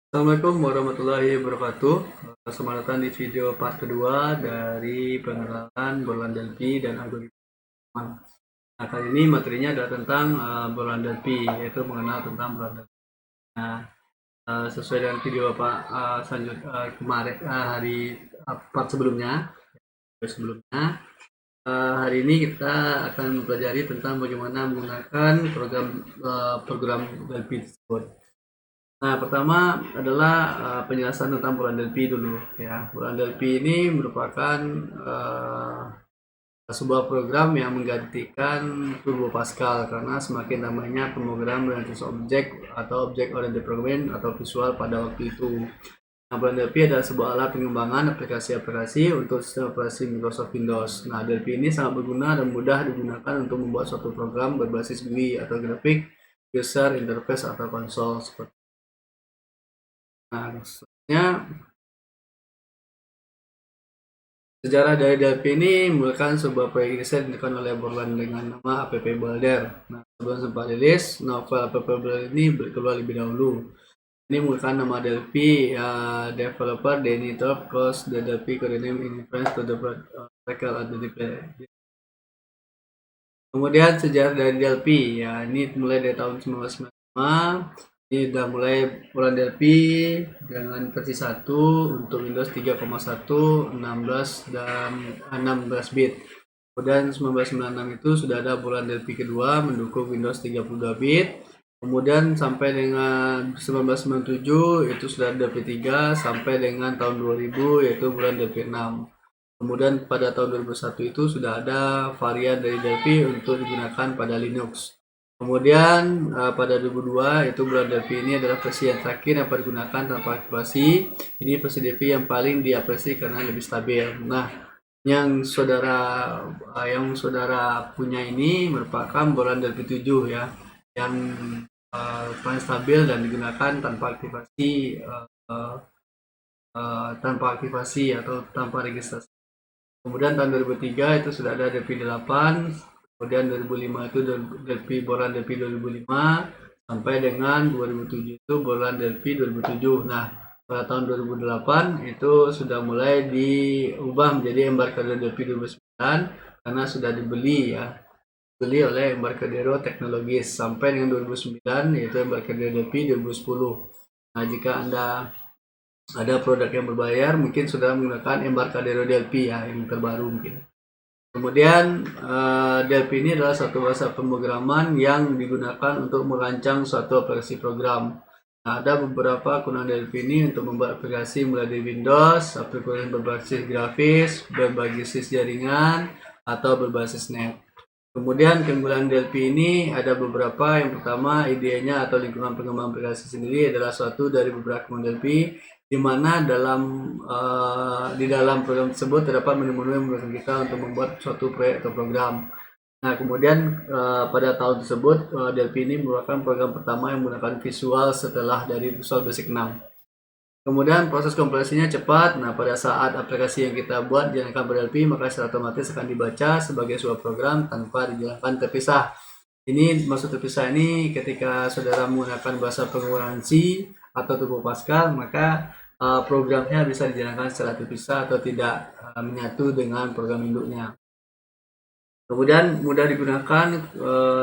Assalamualaikum warahmatullahi wabarakatuh. Selamat datang di video part kedua dari pengenalan Borland Delphi dan algoritma. Nah, kali ini materinya adalah tentang Borland Delphi, yaitu mengenal tentang Borland Delphi. Nah, sesuai dengan video kemarin hari part sebelumnya, hari ini kita akan mempelajari tentang bagaimana menggunakan program Delphi tersebut. Nah, pertama adalah penjelasan tentang bulan Delphi dulu ya. Bulan Delphi ini merupakan sebuah program yang menggantikan Turbo Pascal karena semakin namanya pemrograman berbasis objek atau objek oriented programming atau visual pada waktu itu. Nah, bulan Delphi adalah sebuah alat pengembangan aplikasi-aplikasi untuk sistem operasi Microsoft Windows. Nah, Delphi ini sangat berguna dan mudah digunakan untuk membuat suatu program berbasis GUI atau grafik user interface atau konsol seperti. Nah, selanjutnya sejarah dari Delphi ini merupakan sebuah proyek riset yang dilakukan oleh Borland dengan nama App Builder. Nah, sebelum sempat rilis, novel App Builder ini keluar lebih dahulu. Ini menggunakan nama Delphi, developer Danny Torp calls the Delphi codename in reference to the practical at the display. Kemudian sejarah dari Delphi, ya ini mulai dari tahun 1995. Ini sudah mulai Borland Delphi dengan versi 1 untuk Windows 3,1, 16 dan 16 bit. Kemudian 1996 itu sudah ada Borland Delphi kedua mendukung Windows 32 bit. Kemudian sampai dengan 1997 itu sudah ada Delphi 3 sampai dengan tahun 2000 yaitu Borland Delphi 6. Kemudian pada tahun 2001 itu sudah ada varian dari Delphi untuk digunakan pada Linux. Kemudian pada 2002 itu Borland Delphi ini adalah versi yang terakhir yang dapat digunakan tanpa aktivasi. Ini versi Delphi yang paling diapresiasi karena lebih stabil. Nah, yang saudara punya ini merupakan Borland Delphi 7 ya, yang paling stabil dan digunakan tanpa aktivasi atau tanpa registrasi. Kemudian tahun 2003 itu sudah ada Delphi 8. Kemudian 2005 itu Delphi Borland Delphi 2005 sampai dengan 2007 itu Borland Delphi 2007. Nah, pada tahun 2008 itu sudah mulai diubah menjadi Embarcadero Delphi 2009 karena sudah dibeli oleh Embarcadero Technologies sampai dengan 2009 yaitu Embarcadero Delphi 2010. Nah, jika Anda ada produk yang berbayar mungkin sudah menggunakan Embarcadero Delphi ya, yang terbaru mungkin. Kemudian Delphi ini adalah satu bahasa pemrograman yang digunakan untuk merancang suatu aplikasi program. Nah, ada beberapa kegunaan Delphi ini untuk membuat aplikasi mulai dari Windows, aplikasi berbasis grafis, berbasis jaringan, atau berbasis net. Kemudian keunggulan Delphi ini ada beberapa. Yang pertama, idenya atau lingkungan pengembangan aplikasi sendiri adalah suatu dari beberapa keunggulan Delphi, di mana di dalam program tersebut terdapat menu-menu yang memudahkan kita untuk membuat suatu proyek atau program. Nah, kemudian pada tahun tersebut Delphi ini merupakan program pertama yang menggunakan visual setelah dari Visual Basic 6. Kemudian proses kompilasinya cepat. Nah, pada saat aplikasi yang kita buat dijalankan pada Delphi, maka secara otomatis akan dibaca sebagai sebuah program tanpa dijalankan terpisah. Ini maksud terpisah ini ketika saudara menggunakan bahasa penggunaan C atau Turbo Pascal, maka programnya bisa dijalankan secara terpisah atau tidak menyatu dengan program induknya. Kemudian mudah digunakan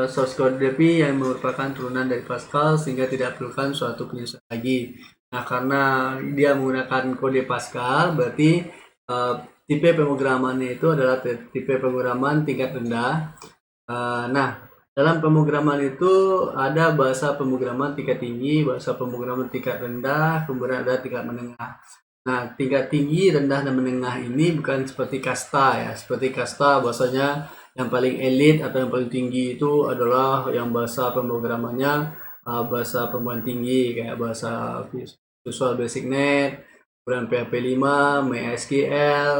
source code Delphi yang merupakan turunan dari Pascal sehingga tidak perlukan suatu penyesuaian lagi. Nah, karena dia menggunakan kode Pascal, berarti tipe pemrogramannya itu adalah tipe pemrograman tingkat rendah. Nah, dalam pemrograman itu ada bahasa pemrograman tingkat tinggi, bahasa pemrograman tingkat rendah, kemudian ada tingkat menengah. Nah, tingkat tinggi, rendah, dan menengah ini bukan seperti kasta ya. Seperti kasta bahasanya yang paling elit atau yang paling tinggi itu adalah yang bahasa pemrogramannya bahasa pemrograman tinggi kayak bahasa Visual Basic Net, kemudian PHP 5, MySQL,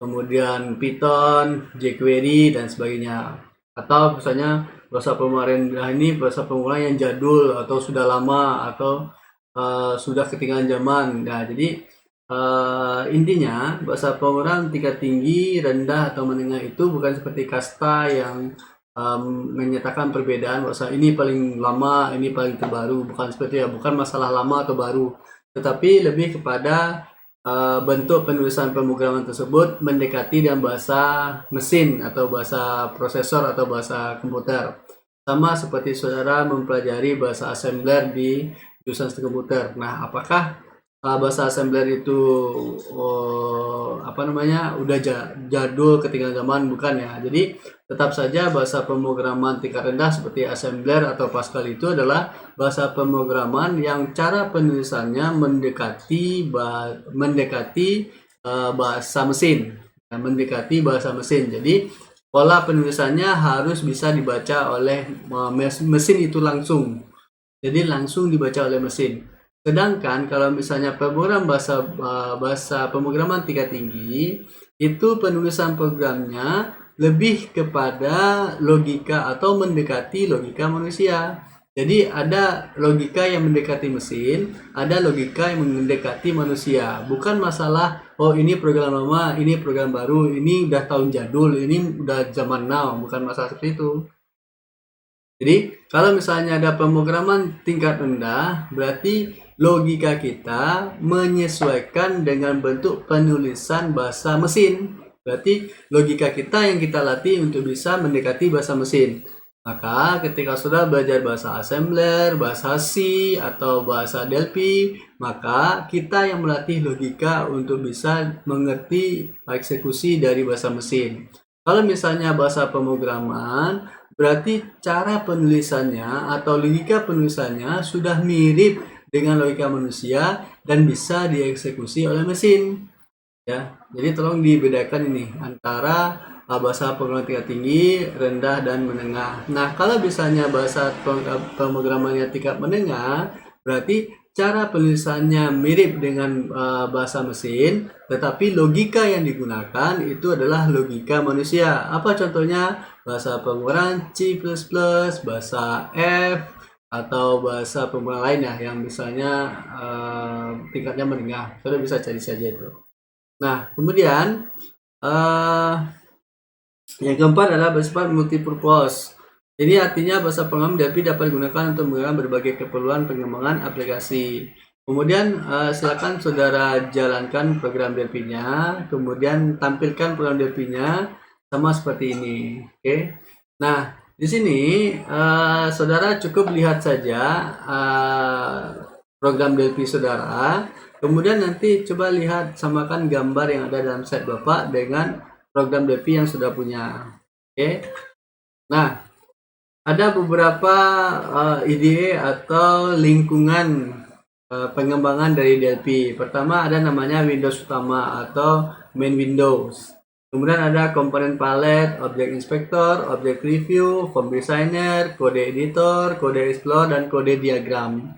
kemudian Python, jQuery, dan sebagainya. Atau misalnya bahasa pemrograman ini bahasa pemrograman yang jadul atau sudah lama atau sudah ketinggalan zaman. Nah, jadi intinya bahasa pemrograman tingkat tinggi, rendah, atau menengah itu bukan seperti kasta yang menyatakan perbedaan bahasa ini paling lama, ini paling terbaru. Bukan seperti bukan masalah lama atau baru. tetapi lebih kepada bentuk penulisan pemrograman tersebut mendekati dengan bahasa mesin atau bahasa prosesor atau bahasa komputer. Sama seperti saudara mempelajari bahasa assembler di jurusan sistem komputer. Nah, apakah bahasa assembler itu udah jadul ketinggalan zaman? Bukan ya. Jadi tetap saja bahasa pemrograman tingkat rendah seperti assembler atau Pascal itu adalah bahasa pemrograman yang cara penulisannya mendekati bahasa mesin. Mendekati bahasa mesin. Jadi pola penulisannya harus bisa dibaca oleh mesin itu langsung. Jadi langsung dibaca oleh mesin. Sedangkan kalau misalnya program bahasa pemrograman tingkat tinggi, itu penulisan programnya lebih kepada logika atau mendekati logika manusia. Jadi ada logika yang mendekati mesin, ada logika yang mendekati manusia. Bukan masalah, oh ini program lama, ini program baru, ini udah tahun jadul, ini udah zaman now. Bukan masalah seperti itu. Jadi kalau misalnya ada pemrograman tingkat rendah, berarti logika kita menyesuaikan dengan bentuk penulisan bahasa mesin. Berarti logika kita yang kita latih untuk bisa mendekati bahasa mesin. Maka ketika sudah belajar bahasa assembler, bahasa C, atau bahasa Delphi, maka kita yang melatih logika untuk bisa mengerti eksekusi dari bahasa mesin. Kalau misalnya bahasa pemrograman, berarti cara penulisannya atau logika penulisannya sudah mirip dengan logika manusia dan bisa dieksekusi oleh mesin. Ya, jadi tolong dibedakan ini antara bahasa pemrograman tingkat tinggi, rendah, dan menengah. Nah, kalau misalnya bahasa pemrogramannya tingkat menengah, berarti cara penulisannya mirip dengan bahasa mesin, tetapi logika yang digunakan itu adalah logika manusia. Apa contohnya? Bahasa pemrograman C++, bahasa F, atau bahasa pemrograman lain ya, yang misalnya tingkatnya menengah. Saudara bisa cari saja itu. Nah, kemudian yang keempat adalah bersifat multipurpose. Jadi artinya bahasa pemrograman Delphi dapat digunakan untuk menggunakan berbagai keperluan pengembangan aplikasi. Kemudian silakan saudara jalankan program Delphi-nya, kemudian tampilkan program Delphi-nya sama seperti ini. Oke. Nah, di sini saudara cukup lihat saja program Delphi saudara. Kemudian nanti coba lihat samakan gambar yang ada dalam slide Bapak dengan program Delphi yang sudah punya. Oke. Nah, ada beberapa IDE atau lingkungan pengembangan dari Delphi. Pertama ada namanya Windows utama atau main Windows. Kemudian ada komponen palette, object inspector, object review, form designer, kode editor, kode explore, dan kode diagram.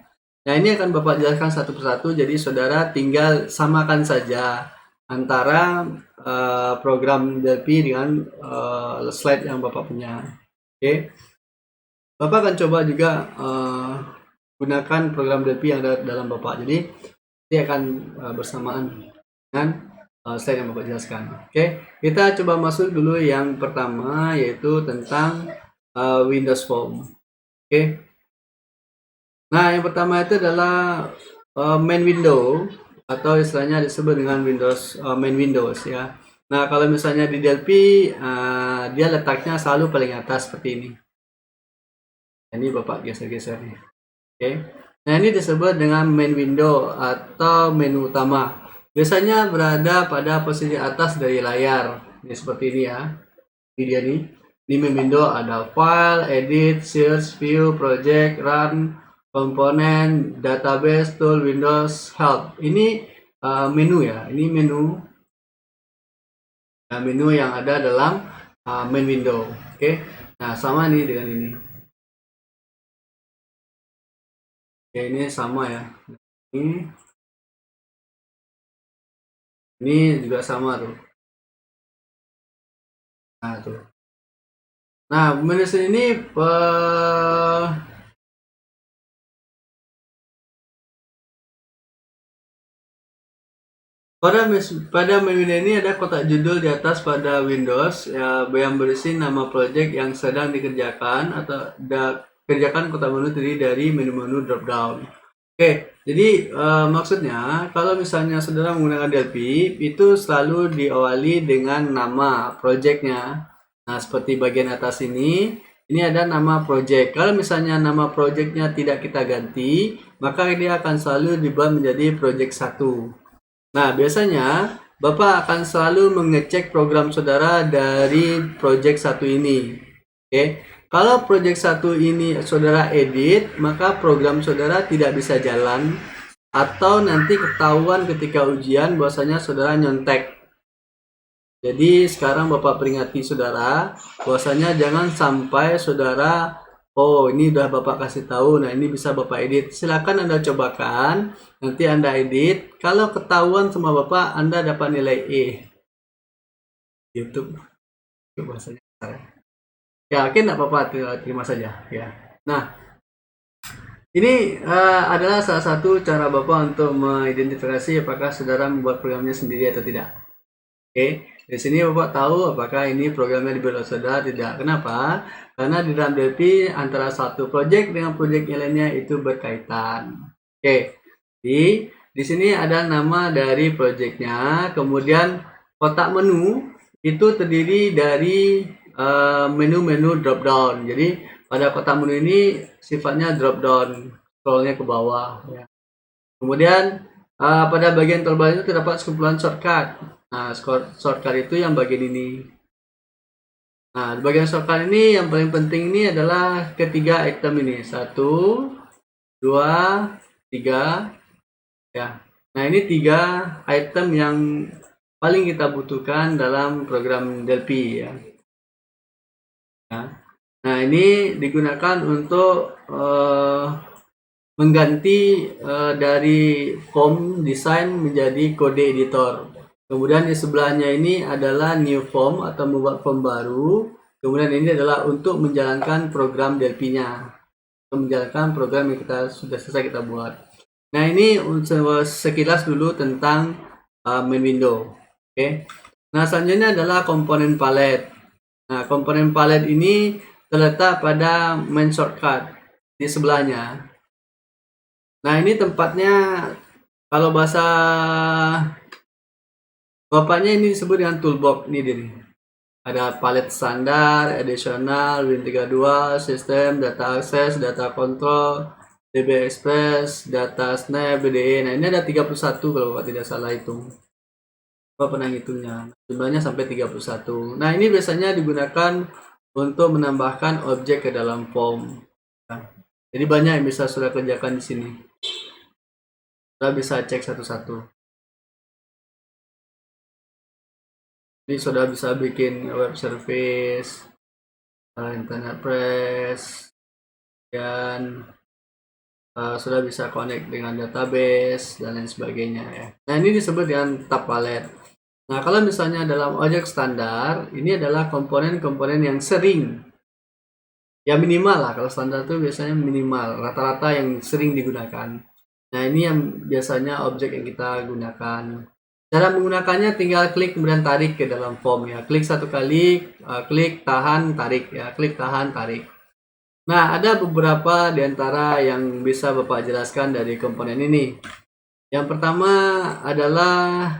Nah, ini akan Bapak jelaskan satu persatu, jadi saudara tinggal samakan saja antara program Delphi dengan slide yang Bapak punya. Oke. Bapak akan coba juga gunakan program Delphi yang ada dalam Bapak. Jadi, ini akan bersamaan dengan slide yang Bapak jelaskan. Oke. Kita coba masuk dulu yang pertama, yaitu tentang Windows Form. Oke. Nah, yang pertama itu adalah main window atau istilahnya disebut dengan Windows main Windows ya. Nah, kalau misalnya di Delphi dia letaknya selalu paling atas seperti ini. Ini Bapak geser-geser nih. Oke. Nah, ini disebut dengan main window atau menu utama. Biasanya berada pada posisi atas dari layar. Ini seperti ini ya. Ini dia nih. Di main window ada file, edit, search, view, project, run, komponen, database, tool, Windows, help. Ini menu ya. Ini menu. Nah, menu yang ada dalam main window. Oke. Nah, sama nih dengan ini. Oke, ini sama ya. Ini juga sama tuh. Nah, tuh. Nah, menu ini pada menu ini ada kotak judul di atas pada Windows ya, yang berisi nama project yang sedang dikerjakan atau kerjakan kotak menu terdiri dari menu-menu drop down. Oke, jadi maksudnya kalau misalnya saudara menggunakan DLP itu selalu diawali dengan nama projectnya. Nah, seperti bagian atas ini ada nama project. Kalau misalnya nama projectnya tidak kita ganti, maka dia akan selalu dibuat menjadi project 1. Nah, biasanya Bapak akan selalu mengecek program saudara dari project 1 ini. Oke. Kalau project 1 ini saudara edit, maka program saudara tidak bisa jalan atau nanti ketahuan ketika ujian bahwasanya saudara nyontek. Jadi sekarang Bapak peringati saudara bahwasanya jangan sampai saudara, oh ini udah Bapak kasih tahu, nah ini bisa Bapak edit. Silakan Anda cobakan, nanti Anda edit. Kalau ketahuan sama Bapak, Anda dapat nilai E. YouTube itu bahasanya. Ya, oke, enggak apa-apa, terima saja ya. Nah, ini adalah salah satu cara Bapak untuk mengidentifikasi apakah saudara membuat programnya sendiri atau tidak. Oke, di sini Bapak tahu apakah ini programnya dibuat oleh saudara tidak. Kenapa? Karena di dalam DLP antara satu project dengan project yang lainnya itu berkaitan. Oke, di sini ada nama dari projectnya, kemudian kotak menu itu terdiri dari menu-menu drop down. Jadi pada kotak menu ini sifatnya drop down, scrollnya ke bawah. Ya. Kemudian pada bagian terbawah itu terdapat sekumpulan shortcut. Nah, shortcut itu yang bagian ini. Nah, di bagian shortcut ini yang paling penting ini adalah ketiga item ini. 1, 2, 3. Ya. Nah, ini 3 item yang paling kita butuhkan dalam program DLP ya. Nah, ini digunakan untuk mengganti dari form design menjadi kode editor. Kemudian di sebelahnya ini adalah new form atau membuat form baru. Kemudian ini adalah untuk menjalankan program DLP-nya. Menjalankan program yang kita sudah selesai kita buat. Nah, ini sekilas dulu tentang main window. Oke. Nah, selanjutnya adalah komponen palette. Nah, komponen palette ini terletak pada main shortcut di sebelahnya. Nah, ini tempatnya kalau bahasa Bapaknya ini disebut dengan toolbox ini diri. Ada palette standar, additional, Win32, sistem, data access, data control, DB Express, data snap, BDE. Nah, ini ada 31 kalau Bapak tidak salah hitung. Bapak pernah hitungnya. Jumlahnya sampai 31. Nah, ini biasanya digunakan untuk menambahkan objek ke dalam form. Nah, jadi banyak yang bisa sudah kerjakan di sini. Sudah bisa cek satu-satu. Ini sudah bisa bikin web service, internet press, dan sudah bisa connect dengan database dan lain sebagainya ya. Nah, ini disebut dengan tab palette. Nah, kalau misalnya dalam objek standar, ini adalah komponen-komponen yang sering, ya minimal lah, kalau standar itu biasanya minimal, rata-rata yang sering digunakan. Nah, ini yang biasanya objek yang kita gunakan. Cara menggunakannya tinggal klik kemudian tarik ke dalam form ya. Klik satu kali, klik tahan tarik ya. Klik tahan tarik. Nah, ada beberapa di antara yang bisa Bapak jelaskan dari komponen ini. Yang pertama adalah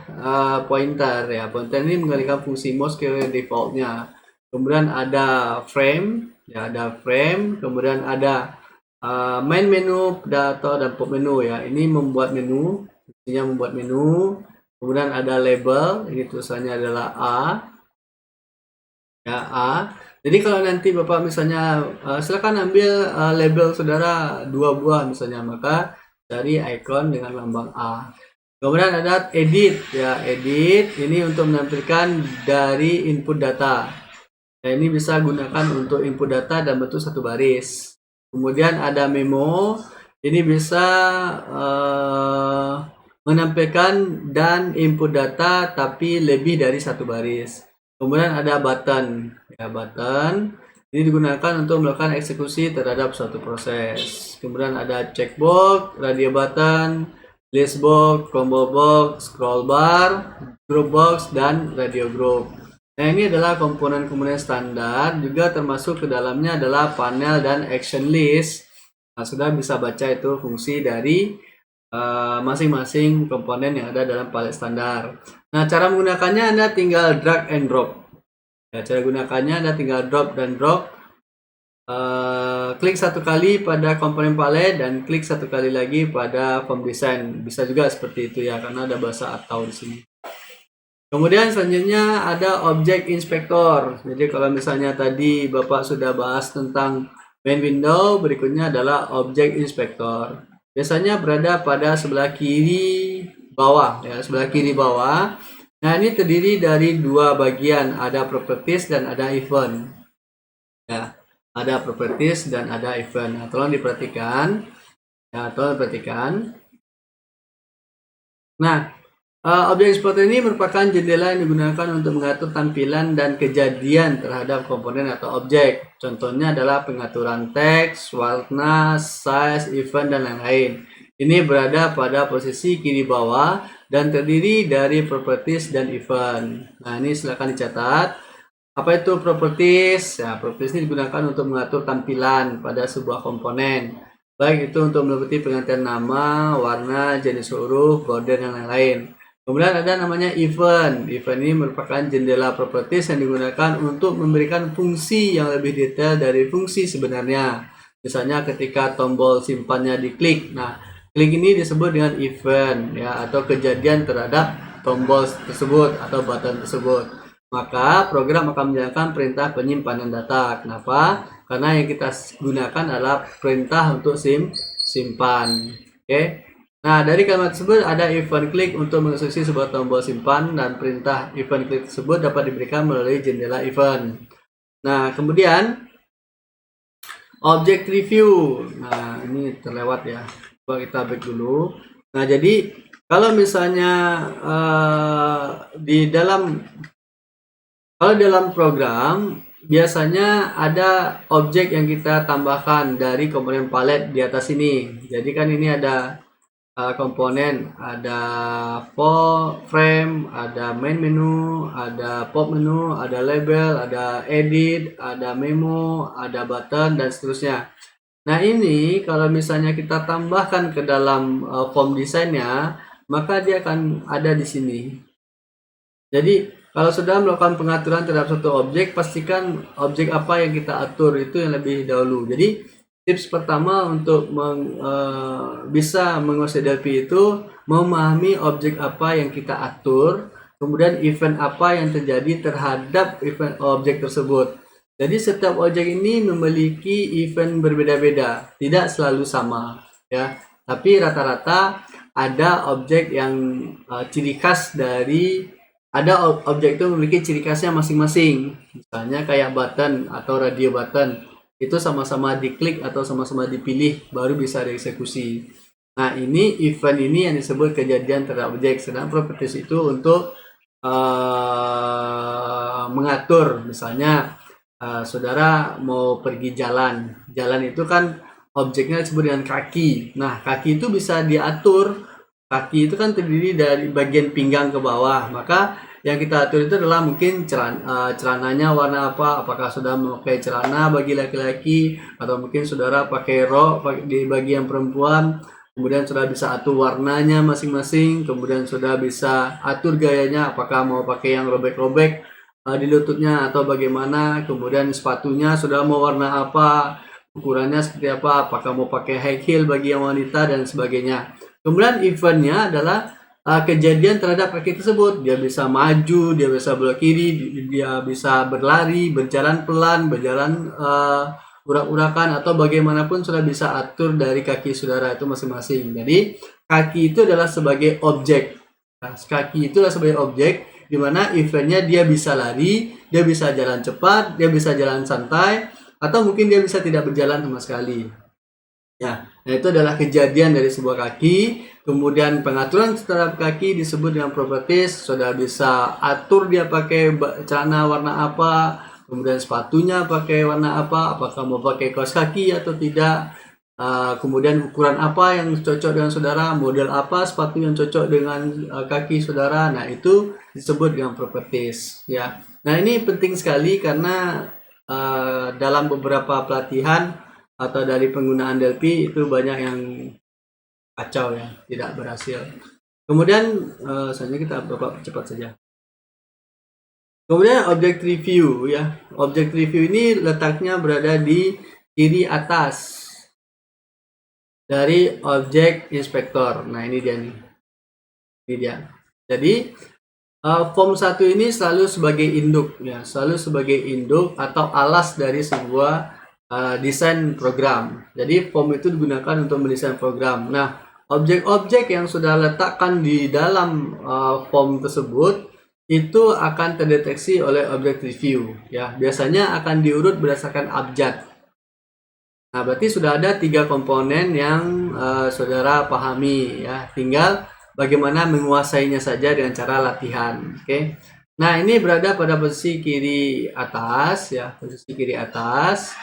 pointer ya. Pointer ini mengalihkan fungsi mouse ke defaultnya. Kemudian ada frame ya, ada frame. Kemudian ada main menu, data dan pop menu ya. Ini membuat menu, intinya membuat menu. Kemudian ada label, ini tulisannya adalah A. Ya, A. Jadi kalau nanti Bapak misalnya silakan ambil label saudara 2 buah misalnya, maka cari icon dengan lambang A. Kemudian ada edit ya, edit ini untuk menampilkan dari input data. Nah, ini bisa gunakan untuk input data dan bentuk satu baris. Kemudian ada memo, ini bisa menampilkan dan input data tapi lebih dari satu baris. Kemudian ada button. Ya, button ini digunakan untuk melakukan eksekusi terhadap suatu proses. Kemudian ada checkbox, radio button, list box, combo box, scroll bar, group box, dan radio group. Nah, ini adalah komponen-komponen standar, juga termasuk ke dalamnya adalah panel dan action list. Nah, sudah bisa baca itu fungsi dari masing-masing komponen yang ada dalam palet standar. Nah, cara menggunakannya Anda tinggal drag and drop. Ya, cara gunakannya Anda tinggal drop dan drop. Klik satu kali pada komponen palet dan klik satu kali lagi pada form design. Bisa juga seperti itu ya, karena ada bahasa atau di sini. Kemudian selanjutnya ada object inspector. Jadi kalau misalnya tadi Bapak sudah bahas tentang main window, berikutnya adalah object inspector. Biasanya berada pada sebelah kiri bawah ya, sebelah kiri bawah. Nah, ini terdiri dari dua bagian, ada properties dan ada event. Ya, ada properties dan ada event. Nah, tolong diperhatikan. Ya, tolong diperhatikan. Nah, objek inspector ini merupakan jendela yang digunakan untuk mengatur tampilan dan kejadian terhadap komponen atau objek. Contohnya adalah pengaturan teks, warna, size, event, dan lain-lain. Ini berada pada posisi kiri bawah dan terdiri dari properties dan event. Nah, ini silakan dicatat. Apa itu properties? Ya, properties ini digunakan untuk mengatur tampilan pada sebuah komponen. Baik itu untuk meliputi penggantian nama, warna, jenis huruf, border, dan lain-lain. Kemudian ada namanya event. Event ini merupakan jendela properties yang digunakan untuk memberikan fungsi yang lebih detail dari fungsi sebenarnya. Misalnya ketika tombol simpannya diklik. Nah, klik ini disebut dengan event ya, atau kejadian terhadap tombol tersebut atau button tersebut. Maka program akan menjalankan perintah penyimpanan data. Kenapa? Karena yang kita gunakan adalah perintah untuk simpan. Oke. Nah, dari kalimat tersebut ada event click untuk menginstruksi sebuah tombol simpan, dan perintah event click tersebut dapat diberikan melalui jendela event. Nah, kemudian object review. Nah, ini terlewat ya. Coba kita back dulu. Nah, jadi kalau misalnya kalau dalam program biasanya ada objek yang kita tambahkan dari komponen palet di atas ini. Jadi kan ini ada komponen, ada frame, ada main menu, ada pop menu, ada label, ada edit, ada memo, ada button, dan seterusnya. Nah, ini kalau misalnya kita tambahkan ke dalam form desainnya, maka dia akan ada di sini. Jadi kalau sudah melakukan pengaturan terhadap satu objek, pastikan objek apa yang kita atur itu yang lebih dahulu. Jadi tips pertama untuk bisa menguasai Delphi itu memahami objek apa yang kita atur, kemudian event apa yang terjadi terhadap event objek tersebut. Jadi setiap objek ini memiliki event berbeda-beda, tidak selalu sama, ya. Tapi rata-rata ada objek yang ciri khas dari objek itu memiliki ciri khasnya masing-masing. Misalnya kayak button atau radio button, itu sama-sama diklik atau sama-sama dipilih baru bisa dieksekusi. Nah, ini event ini yang disebut kejadian terhadap objek. Sedangkan properties itu untuk mengatur. Misalnya saudara mau pergi jalan itu kan objeknya disebut dengan kaki. Nah, kaki itu bisa diatur. Kaki itu kan terdiri dari bagian pinggang ke bawah, maka yang kita atur itu adalah mungkin celananya warna apa, apakah sudah memakai celana bagi laki-laki, atau mungkin saudara pakai rok di bagian perempuan, kemudian sudah bisa atur warnanya masing-masing, kemudian sudah bisa atur gayanya, apakah mau pakai yang robek-robek di lututnya atau bagaimana, kemudian sepatunya sudah mau warna apa, ukurannya seperti apa, apakah mau pakai high heel bagi yang wanita, dan sebagainya. Kemudian eventnya adalah kejadian terhadap kaki tersebut. Dia bisa maju, dia bisa belok kiri, dia bisa berlari, berjalan pelan, berjalan urak-urakan, atau bagaimanapun sudah bisa atur dari kaki saudara itu masing-masing. Jadi kaki itu adalah sebagai objek. Nah, kaki itu adalah sebagai objek di mana eventnya dia bisa lari, dia bisa jalan cepat, dia bisa jalan santai, atau mungkin dia bisa tidak berjalan sama sekali. Ya, nah itu adalah kejadian dari sebuah kaki. Kemudian pengaturan terhadap kaki disebut dengan properties. Sudah bisa atur dia pakai celana warna apa, kemudian sepatunya pakai warna apa, apakah mau pakai kaos kaki atau tidak. Kemudian ukuran apa yang cocok dengan saudara, model apa sepatu yang cocok dengan kaki saudara. Nah, itu disebut dengan properties. Ya, nah ini penting sekali karena dalam beberapa pelatihan atau dari penggunaan Delphi itu banyak yang kacau ya, tidak berhasil. Kemudian selanjutnya kita Bapak cepat saja. Kemudian object review ya. Object review ini letaknya berada di kiri atas dari object inspector. Nah, ini dia nih. Ini dia. Jadi form 1 ini selalu sebagai induk ya, selalu sebagai induk atau alas dari sebuah desain program. Jadi form itu digunakan untuk mendesain program. Nah, objek-objek yang sudah letakkan di dalam form tersebut itu akan terdeteksi oleh object review ya. Biasanya akan diurut berdasarkan abjad. Nah, berarti sudah ada 3 komponen yang saudara pahami ya. Tinggal bagaimana menguasainya saja dengan cara latihan. Oke. Nah, ini berada pada posisi kiri atas ya, posisi kiri atas.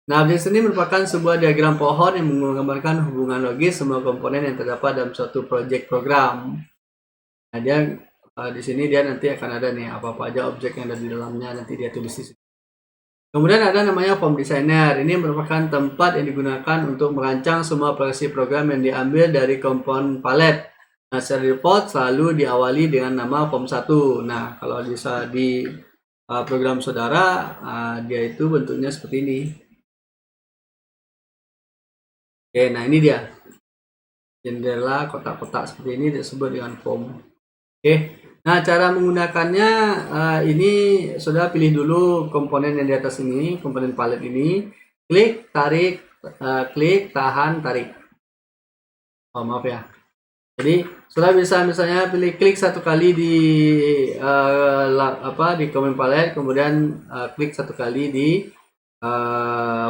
Nah, objek ini merupakan sebuah diagram pohon yang menggambarkan hubungan logis semua komponen yang terdapat dalam suatu proyek program. Nah, dia di sini dia nanti akan ada nih apa-apa aja objek yang ada di dalamnya, nanti dia tulis di sini. Kemudian ada namanya form designer. Ini merupakan tempat yang digunakan untuk merancang semua aplikasi program yang diambil dari komponen palet. Nah, secara default selalu diawali dengan nama form 1. Nah, kalau bisa di program saudara, dia itu bentuknya seperti ini. Oke, nah ini dia. Jendela kotak-kotak seperti ini disebut dengan form. Oke. Nah, cara menggunakannya ini saudara pilih dulu komponen yang di atas ini, komponen palet ini. Klik, tarik, klik, tahan, tarik. Oh, maaf ya. Jadi, saudara bisa misalnya pilih klik satu kali di di komponen palet, kemudian klik satu kali di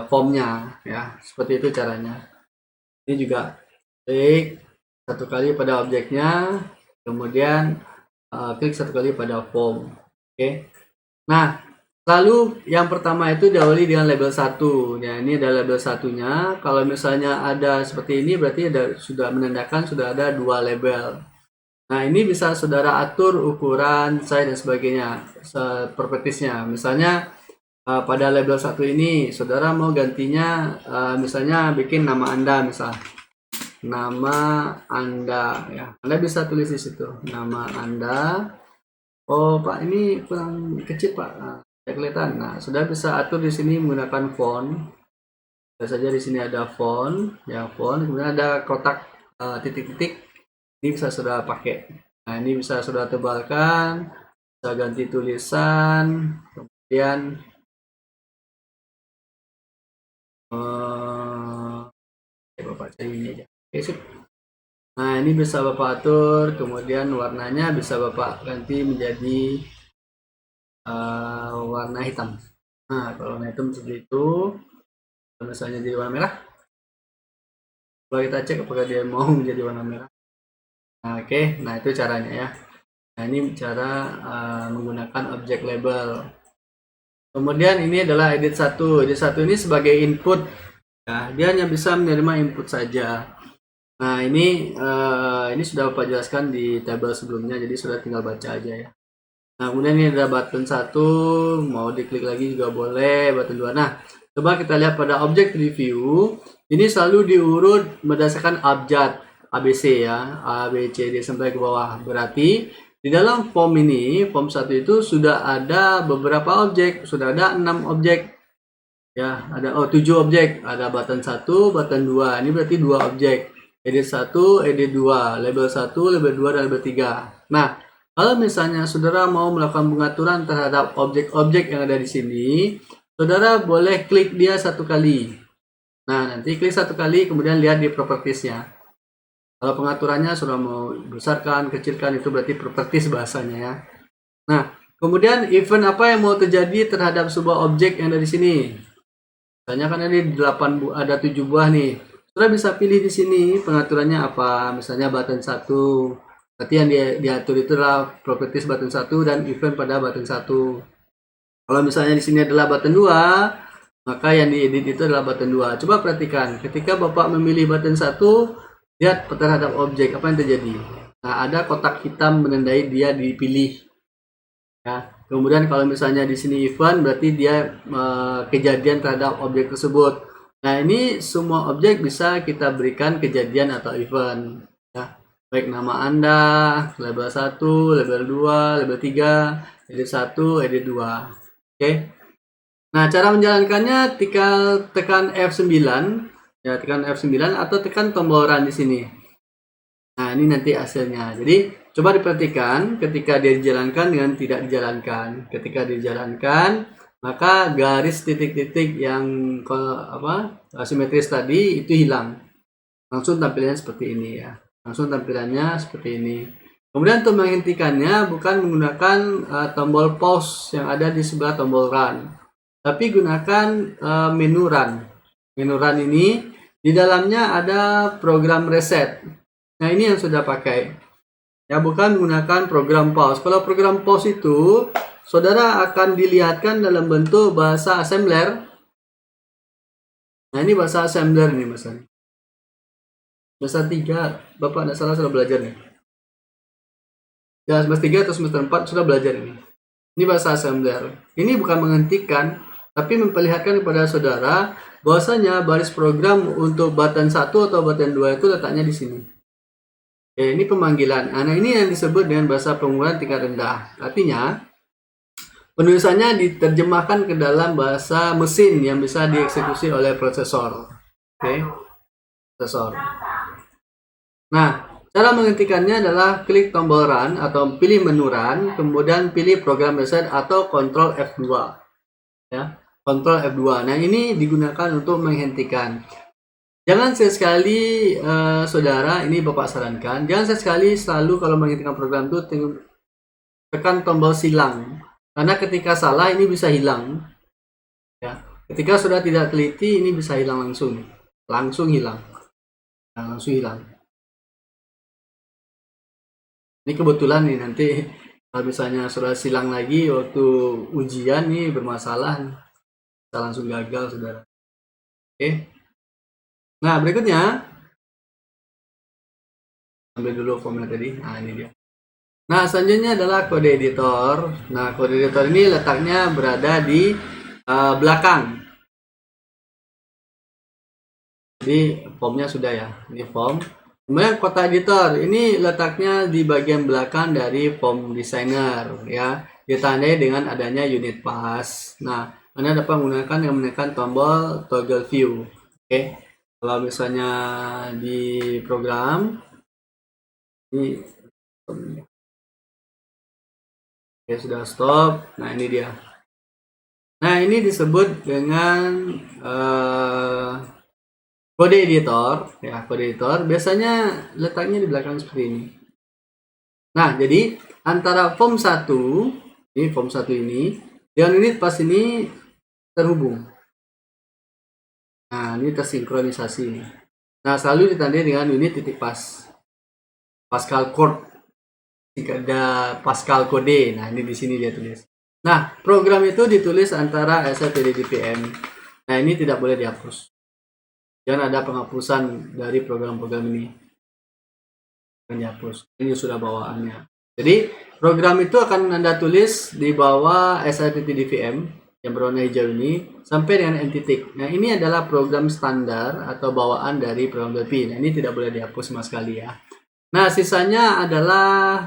formnya ya. Seperti itu caranya. Ini juga klik satu kali pada objeknya, kemudian klik satu kali pada form. Oke. Nah, lalu yang pertama itu diawali dengan label 1. Ya, ini ada label satunya. Kalau misalnya ada seperti ini berarti sudah menandakan sudah ada 2 label. Nah, ini bisa saudara atur ukuran, size dan sebagainya, propertiesnya. Misalnya pada label 1 ini saudara mau gantinya misalnya bikin nama Anda misal. Nama Anda ya. Anda bisa tulis di situ nama Anda. Oh, Pak, ini kurang kecil, Pak. Tidak kelihatan. Nah, sudah bisa atur di sini menggunakan font. Bisa saja di sini ada font, ya font. Kemudian ada kotak titik-titik. Ini bisa sudah pakai. Nah, ini bisa sudah tebalkan, bisa ganti tulisan, kemudian Bapak cari ini aja. Oke, sip. Nah, ini bisa Bapak atur, kemudian warnanya bisa Bapak ganti menjadi warna hitam. Nah, kalau warna hitam seperti itu, kalau misalnya jadi warna merah, coba kita cek apakah dia mau menjadi warna merah. Nah, oke. Nah, itu caranya ya. Nah, ini cara menggunakan objek label. Kemudian ini adalah edit 1. Edit 1 ini sebagai input. Ya, dia hanya bisa menerima input saja. Nah, ini sudah Bapak jelaskan di tabel sebelumnya, jadi sudah tinggal baca aja ya. Nah, kemudian ini ada button 1, mau diklik lagi juga boleh, button 2. Nah, coba kita lihat pada object review, ini selalu diurut berdasarkan abjad ABC ya, A, B, C, D sampai ke bawah. Berarti di dalam form ini, form 1 itu sudah ada beberapa objek, sudah ada 6 objek. Ya, ada 7 objek, ada button 1, button 2. Ini berarti 2 objek. Edit 1, edit 2, label 1, label 2 dan label 3. Nah, kalau misalnya saudara mau melakukan pengaturan terhadap objek-objek yang ada di sini, saudara boleh klik dia satu kali. Nah, nanti klik satu kali, kemudian lihat di propertiesnya. Kalau pengaturannya sudah mau besarkan, kecilkan, itu berarti properties bahasanya ya. Nah, kemudian event apa yang mau terjadi terhadap sebuah objek yang ada di sini? Misalnya kan ada 7 buah nih. Saudara bisa pilih di sini pengaturannya apa. Misalnya button 1. Berarti yang diatur itu adalah properties button 1 dan event pada button 1. Kalau misalnya di sini adalah button 2, maka yang diedit itu adalah button 2. Coba perhatikan, ketika Bapak memilih button 1, lihat terhadap objek apa yang terjadi. Nah, ada kotak hitam menandai dia dipilih. Ya. Kemudian kalau misalnya di sini event berarti dia kejadian terhadap objek tersebut. Nah, ini semua objek bisa kita berikan kejadian atau event. Ya. Baik nama Anda, label 1, label 2, label 3, edit 1, edit 2. Oke. Nah, cara menjalankannya tinggal tekan F9. Ya, tekan F9 atau tekan tombol run di sini. Nah, ini nanti hasilnya. Jadi, coba diperhatikan ketika dia dijalankan dengan tidak dijalankan. Ketika dijalankan, maka garis titik-titik yang asimetris tadi itu hilang. Langsung tampilannya seperti ini ya. Langsung tampilannya seperti ini. Kemudian untuk menghentikannya bukan menggunakan tombol pause yang ada di sebelah tombol run, tapi gunakan menu run. Menu run ini di dalamnya ada program reset. Nah, ini yang sudah pakai. Ya, bukan menggunakan program pause. Kalau program pause itu, saudara akan dilihatkan dalam bentuk bahasa assembler. Nah, ini bahasa assembler nih, Mas. Semester 3, Bapak tidak salah sudah belajar nih. Ya, semester 3 atau semester 4 sudah belajar ini. Ini bahasa assembler. Ini bukan menghentikan, tapi memperlihatkan kepada saudara bahwasanya baris program untuk button 1 atau button 2 itu letaknya di sini. Oke, ini pemanggilan. Nah, ini yang disebut dengan bahasa pemrograman tingkat rendah. Artinya, penulisannya diterjemahkan ke dalam bahasa mesin yang bisa dieksekusi oleh prosesor. Oke, prosesor. Nah, cara menghentikannya adalah klik tombol run atau pilih menu run, kemudian pilih program reset atau Ctrl F2. Ya, Ctrl F2. Nah, ini digunakan untuk menghentikan. Jangan sekali saudara, ini Bapak sarankan, jangan sekali selalu kalau menghentikan program itu tekan tombol silang. Karena ketika salah ini bisa hilang. Ya. Ketika sudah tidak teliti ini bisa hilang langsung. Langsung hilang. Nah, langsung hilang. Ini kebetulan nih nanti kalau misalnya sudah silang lagi waktu ujian nih bermasalah, bisa langsung gagal saudara. Oke. Nah, berikutnya ambil dulu formnya tadi. Nah, ini dia. Nah, selanjutnya adalah kode editor. Nah, kode editor ini letaknya berada di belakang. Jadi formnya sudah ya. Ini form. Kemudian kotak editor ini letaknya di bagian belakang dari form designer ya. Ditandai dengan adanya unit pass. Nah, Anda dapat menggunakan yang menekan tombol toggle view. Oke. Kalau misalnya di program ini ya sudah stop. Nah, ini dia. Nah, ini disebut dengan kode editor ya. Kode editor biasanya letaknya di belakang seperti ini. Nah, jadi antara form 1 ini form 1 ini dengan unit pass ini terhubung. Nah, ini tersinkronisasi ini. Nah, selalu ditandai dengan unit titik pas. Pascal code. Jika ada Pascal kode. Nah, ini di sini dia tulis. Nah, program itu ditulis antara SFTDDPM. Nah, ini tidak boleh dihapus. Jangan ada penghapusan dari program-program ini. Jangan dihapus. Ini sudah bawaannya. Jadi, program itu akan Anda tulis di bawah SFTDDPM yang berwarna hijau ini sampai dengan n titik. Nah, ini adalah program standar atau bawaan dari program WP. Nah, ini tidak boleh dihapus sama sekali ya. Nah, sisanya adalah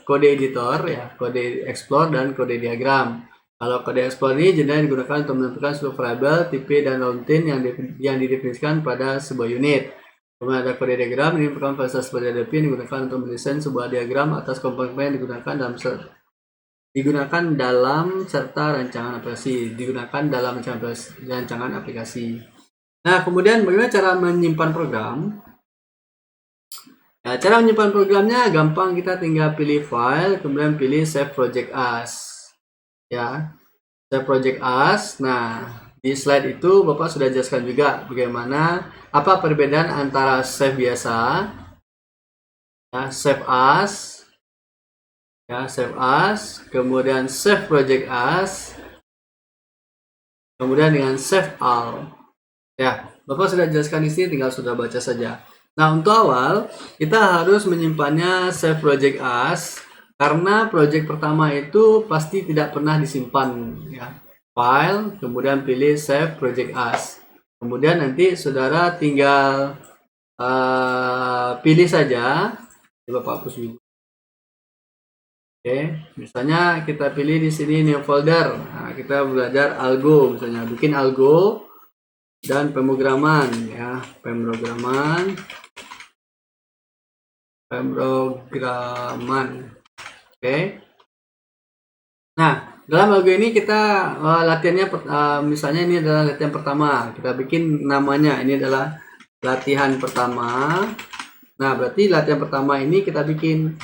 kode editor ya, kode explore dan kode diagram. Kalau kode explore ini generally digunakan untuk menentukan seluruh variabel, tipe dan routine yang didefinisikan pada sebuah unit. Kemudian ada kode diagram, ini merupakan fasilitas sebuah DP yang digunakan untuk mendesain sebuah diagram atas komponen yang digunakan dalam serta rancangan aplikasi. Nah, kemudian bagaimana cara menyimpan program? Nah, cara menyimpan programnya gampang, kita tinggal pilih file, kemudian pilih save project as. Ya, save project as. Nah, di slide itu Bapak sudah jelaskan juga bagaimana apa perbedaan antara save biasa, ya, save as, ya, save as, kemudian save project as, kemudian dengan save all. Ya, Bapak sudah jelaskan di sini, tinggal sudah baca saja. Nah, untuk awal kita harus menyimpannya save project as karena project pertama itu pasti tidak pernah disimpan ya. File, kemudian pilih save project as. Kemudian nanti saudara tinggal pilih saja. Coba Bapak hapus dulu. Oke, misalnya kita pilih di sini new folder. Nah, kita belajar algo, misalnya bikin algo dan pemrograman ya, pemrograman. Oke. Nah, dalam algo ini kita latihannya misalnya ini adalah latihan pertama. Kita bikin namanya, ini adalah latihan pertama. Nah, berarti latihan pertama ini kita bikin.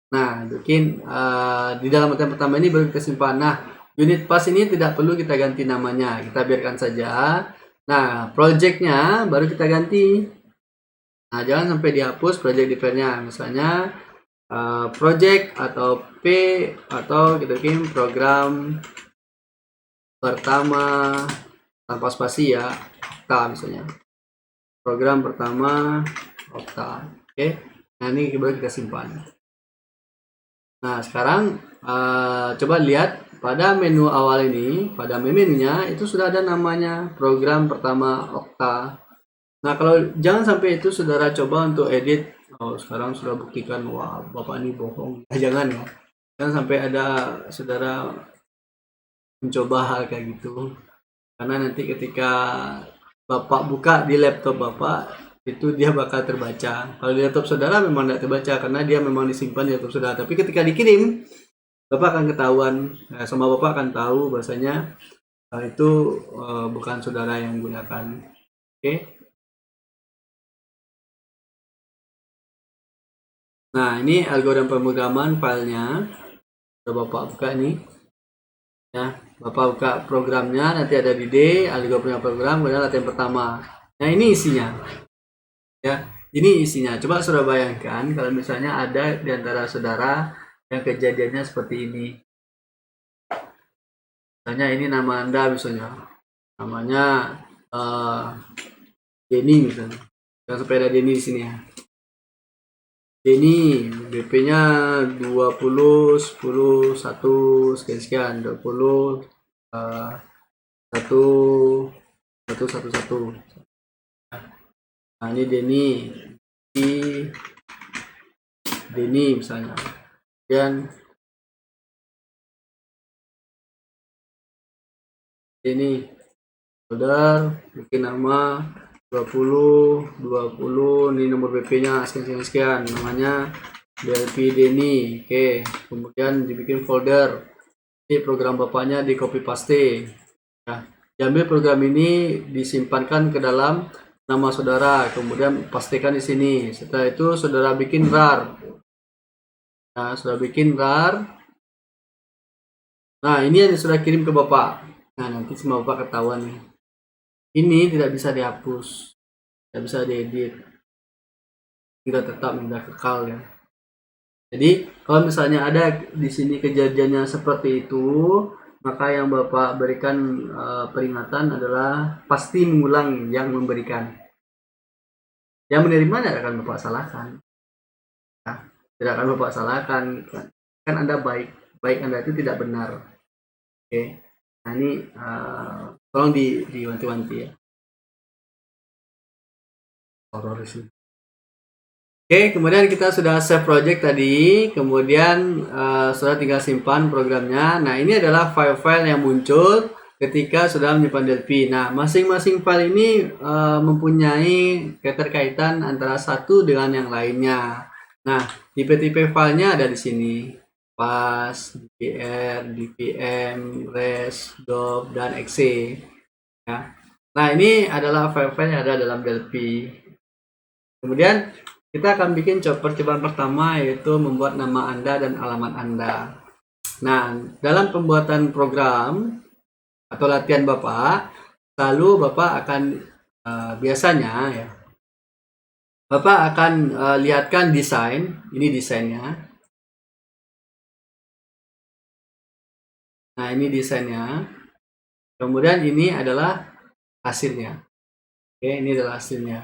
Nah, di dalam latihan pertama ini baru kita simpan. Nah, unit pass ini tidak perlu kita ganti namanya, kita biarkan saja. Nah, projectnya baru kita ganti. Nah, jangan sampai dihapus project define-nya. Misalnya project atau P atau kita bikin program pertama tanpa spasi ya, Okta misalnya. Program pertama Okta. Oke. Nah, ini baru kita simpan. Nah, sekarang coba lihat pada menu awal ini, pada menunya itu sudah ada namanya program pertama Okta. Nah, kalau jangan sampai itu saudara coba untuk edit. Oh, sekarang sudah buktikan, wah Bapak ini bohong. Jangan ya. Jangan sampai ada saudara mencoba hal kayak gitu. Karena nanti ketika Bapak buka di laptop Bapak, itu dia bakal terbaca. Kalau di laptop saudara memang tidak terbaca karena dia memang disimpan di laptop saudara. Tapi ketika dikirim, Bapak akan ketahuan, sama Bapak akan tahu bahasanya itu bukan saudara yang gunakan. Oke. Nah, ini algoritma pemrograman filenya. Coba Bapak buka ini. Ya, Bapak buka programnya, nanti ada di D, algoritma program, kemudian latihan pertama. Nah, ini isinya. Ya, ini isinya. Coba saudara bayangkan kalau misalnya ada di antara saudara yang kejadiannya seperti ini. Misalnya ini nama Anda misalnya. Namanya Denny misalnya. Yang sepeda Denny di sini ya. Denny, BP-nya 20, 10, 1, sekian, 20, 1, 1, 1, 1. Nah, ini Denny misalnya. Kemudian Denny, folder, bikin nama 20, ini nomor BP-nya sekian, namanya DLP Denny. Oke, kemudian dibikin folder. Ini program bapaknya di copy paste. Nah, diambil program ini disimpankan ke dalam nama saudara, kemudian pastikan di sini. Setelah itu saudara bikin rar. Nah, sudah bikin rar. Nah, ini yang sudah kirim ke bapak. Nah, nanti semua bapak ketahuan nih. Ini tidak bisa dihapus, tidak bisa diedit, tidak tetap, tidak kekal ya. Jadi kalau misalnya ada di sini kejadiannya seperti itu, maka yang bapak berikan peringatan adalah pasti mengulang yang memberikan. Yang menerima tidak akan bapak salahkan. Nah, tidak akan bapak salahkan. Kan Anda baik Anda itu tidak benar. Oke. Nah ini tolong diwanti-wanti ya. Horor sih. Oke, kemudian kita sudah save project tadi, kemudian sudah tinggal simpan programnya. Nah, ini adalah file-file yang muncul ketika sudah menyimpan DLP. Nah, masing-masing file ini mempunyai keterkaitan antara satu dengan yang lainnya. Nah, tipe-tipe filenya ada di sini. PAS, DPR, DPM, REST, DOB, dan exe. Ya. Nah, ini adalah file-file yang ada dalam DLP. Kemudian kita akan bikin percobaan pertama, yaitu membuat nama Anda dan alamat Anda. Nah, dalam pembuatan program atau latihan Bapak, lalu Bapak akan biasanya ya, Bapak akan lihatkan desain. Ini desainnya. Nah, ini desainnya. Kemudian ini adalah hasilnya. Oke, ini adalah hasilnya.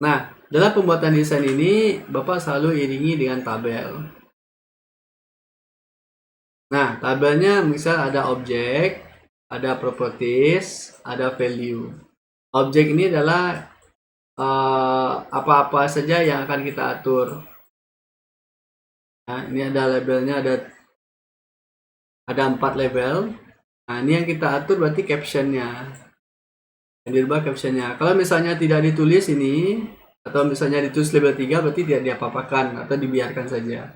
Nah, dalam pembuatan desain ini, Bapak selalu iringi dengan tabel. Nah, tabelnya misal ada objek, ada properties, ada value. Objek ini adalah apa-apa saja yang akan kita atur. Nah, ini ada labelnya, ada 4 label. Nah, ini yang kita atur berarti captionnya. Yang dirubah captionnya. Kalau misalnya tidak ditulis ini, atau misalnya ditulis label 3, berarti tidak diapa-apakan atau dibiarkan saja.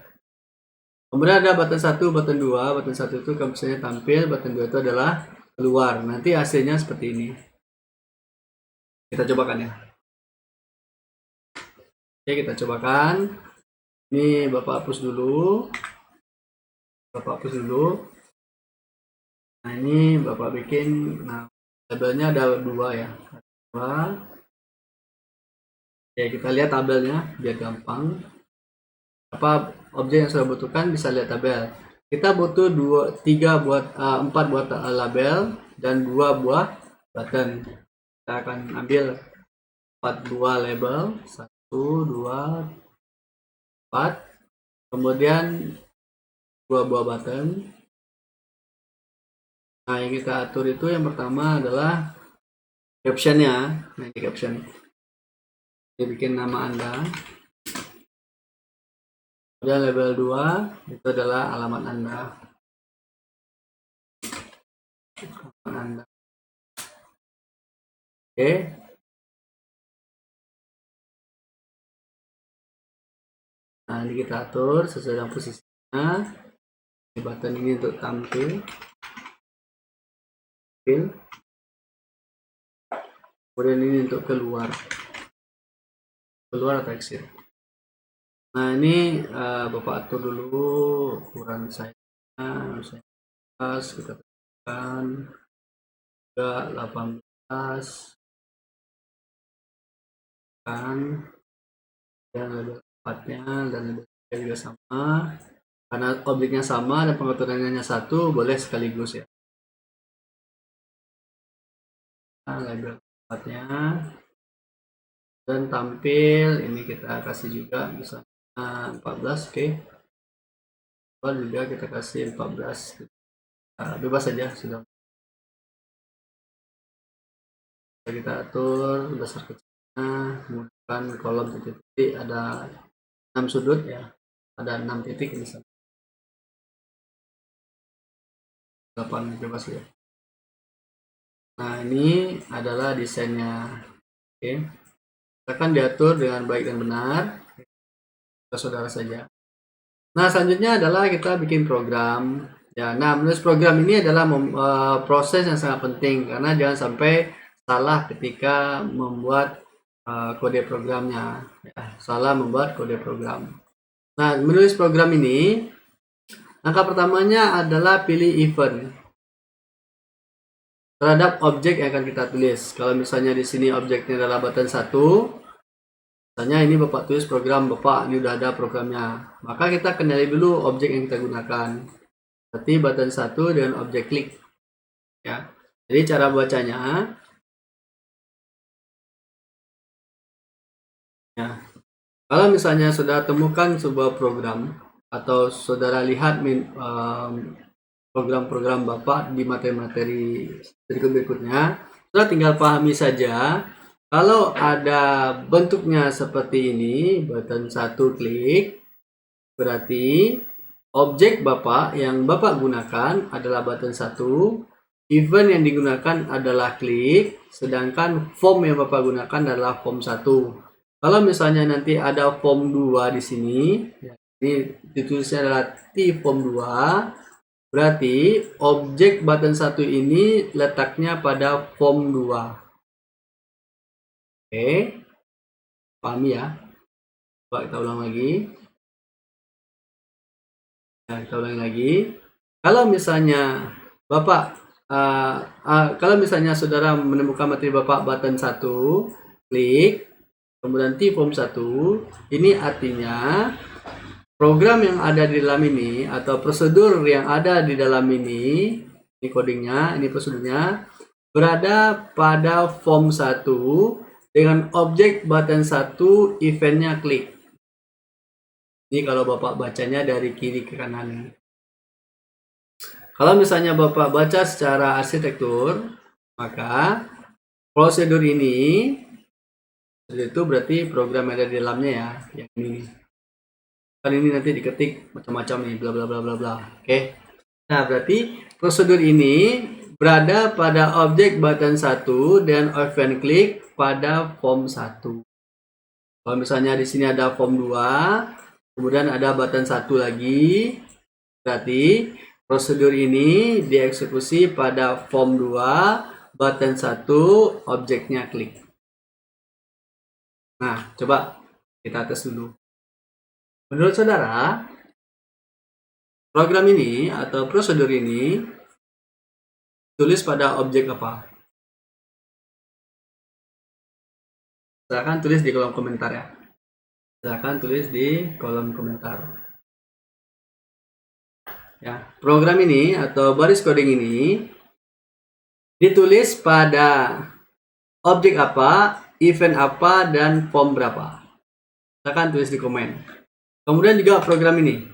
Kemudian ada button 1, button 2. Button 1 itu captionnya tampil, button 2 itu adalah keluar. Nanti hasilnya seperti ini. Kita cobakan ya. Oke, kita cobakan. Ini Bapak hapus dulu. Nah, ini Bapak bikin, nah tabelnya ada 2 ya. 2. Oke, kita lihat tabelnya biar gampang. Apa objek yang sudah butuhkan bisa lihat tabel. Kita butuh 4 buah label dan 2 buah button. Kita akan ambil 4 buah label, 1, 2, 4, kemudian 2 buah button. Nah, yang kita atur itu yang pertama adalah captionnya. Nah, ini caption. Ini bikin nama Anda. Kemudian label 2 itu adalah alamat Anda. Oke. Nah, ini kita atur sesuai dengan posisinya. Ini button ini untuk tampil. Kemudian ini untuk keluar atau exit. Nah, ini Bapak atur dulu ukuran saya. Kita tekan juga 18 kan, dan label 4-nya dan label 3 juga sama. Karena objeknya sama dan pengaturannya hanya 1, boleh sekaligus ya. Nah, label 4-nya dan tampil ini kita kasih juga misalnya 14. Oke. Juga kita kasih 14. Bebas saja sudah. Kita atur besar kecilnya, menggunakan kolom titik-titik, ada 6 sudut ya, ada 6 titik misalnya. 8 bebas ya. Nah, ini adalah desainnya. Oke. Akan diatur dengan baik dan benar. Kita saudara saja. Nah, selanjutnya adalah kita bikin program. Ya, nah, menulis program ini adalah proses yang sangat penting karena jangan sampai salah ketika membuat kode programnya. Ya, salah membuat kode program. Nah, menulis program ini, langkah pertamanya adalah pilih event terhadap objek yang akan kita tulis. Kalau misalnya di sini objeknya adalah button 1, misalnya ini Bapak tulis program Bapak, ini udah ada programnya. Maka kita kenali dulu objek yang kita gunakan. Berarti button 1 dengan objek klik. Ya. Jadi cara bacanya, ya. Kalau misalnya saudara temukan sebuah program atau saudara lihat program-program Bapak di materi-materi berikutnya, saudara tinggal pahami saja. Kalau ada bentuknya seperti ini, button 1 klik, berarti objek Bapak yang Bapak gunakan adalah button 1, event yang digunakan adalah klik, sedangkan form yang Bapak gunakan adalah form 1. Kalau misalnya nanti ada form 2 di sini, ini ditulisnya adalah T form 2, berarti objek button 1 ini letaknya pada form 2. Oke, pahami ya? Coba kita ulang lagi. Nah, kita ulangi lagi. Kalau misalnya Bapak, kalau misalnya saudara menemukan materi Bapak button 1, klik, kemudian T form 1, ini artinya program yang ada di dalam ini atau prosedur yang ada di dalam ini codingnya, ini prosedurnya berada pada form 1 dengan objek button 1, eventnya klik. Ini kalau Bapak bacanya dari kiri ke kanan. Kalau misalnya Bapak baca secara arsitektur, maka prosedur ini itu berarti program yang ada di dalamnya ya, yang ini. Kan ini nanti diketik macam-macam nih, bla bla bla bla bla. Oke. Nah, berarti prosedur ini berada pada objek button 1 dan event klik pada form 1. Kalau misalnya di sini ada form 2, kemudian ada button 1 lagi, berarti prosedur ini dieksekusi pada form 2, button 1, objeknya klik. Nah, coba kita tes dulu. Menurut saudara, program ini atau prosedur ini tulis pada objek apa? Silahkan tulis di kolom komentar ya. Silahkan tulis di kolom komentar. Ya, program ini atau baris coding ini ditulis pada objek apa, event apa, dan form berapa. Silahkan tulis di komen. Kemudian juga program ini.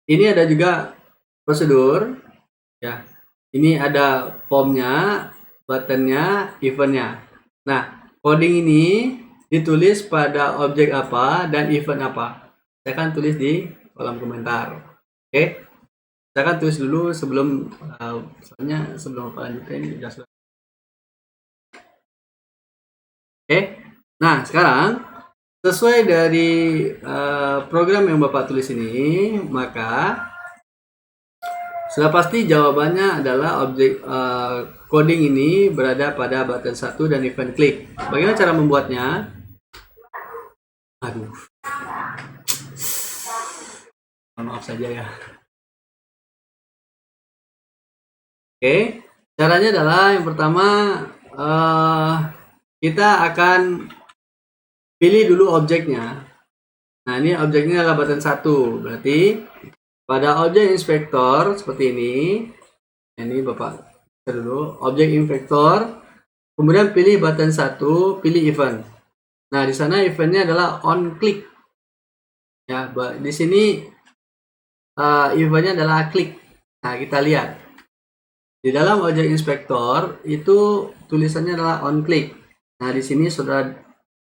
Ini ada juga prosedur. Ya, ini ada formnya, buttonnya, eventnya. Nah, coding ini ditulis pada objek apa dan event apa. Saya akan tulis di kolom komentar. Oke, saya akan tulis dulu sebelum soalnya sebelum lanjutnya ini sudah selesai. Oke, nah sekarang sesuai dari program yang Bapak tulis ini, maka sudah pasti jawabannya adalah objek coding ini berada pada button 1 dan event klik. Bagaimana cara membuatnya? Aduh. Maaf saja ya. Oke, caranya adalah yang pertama kita akan pilih dulu objeknya. Nah, ini objeknya adalah button 1. Berarti pada objek inspektor seperti ini. Ini Bapak dulu objek inspektor, kemudian pilih button 1, pilih event. Nah, di sana eventnya adalah on click. Ya, di sini eventnya adalah klik. Nah, kita lihat di dalam objek inspektor itu tulisannya adalah on click. Nah, di sini sudah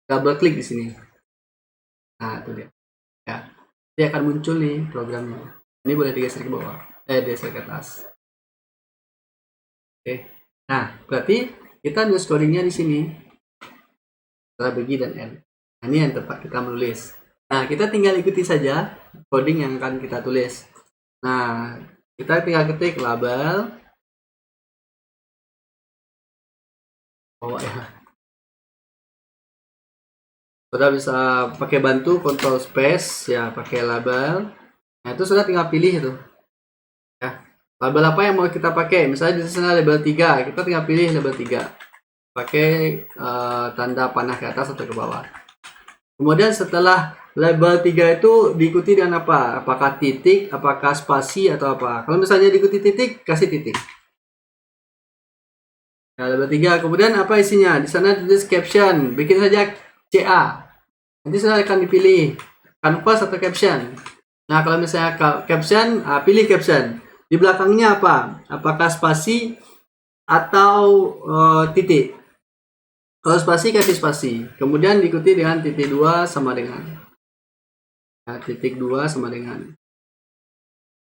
double klik di sini. Nah, itu dia. Ya, dia akan muncul nih programnya. Ini boleh digeser ke bawah, digeser ke atas. Oke. Nah, berarti kita nulis codingnya di sini. Strategi dan N. Nah, ini yang tempat kita menulis. Nah, kita tinggal ikuti saja coding yang akan kita tulis. Nah, kita tinggal ketik label. Oh ya. Sudah bisa pakai bantu Ctrl Space ya, pakai label. Nah, itu sudah tinggal pilih itu. Ya. Label apa yang mau kita pakai? Misalnya di sana label 3, kita tinggal pilih label 3. Pakai tanda panah ke atas atau ke bawah. Kemudian setelah label 3 itu diikuti dengan apa? Apakah titik, apakah spasi, atau apa? Kalau misalnya diikuti titik, kasih titik. Nah, label 3. Kemudian apa isinya? Di sana tulis caption. Bikin saja CA. Nanti sudah akan dipilih canvas atau caption. Nah, kalau misalnya caption, pilih caption. Di belakangnya apa? Apakah spasi atau titik? Kalau spasi, kasih spasi. Kemudian diikuti dengan titik 2 sama dengan. Nah, titik 2 sama dengan.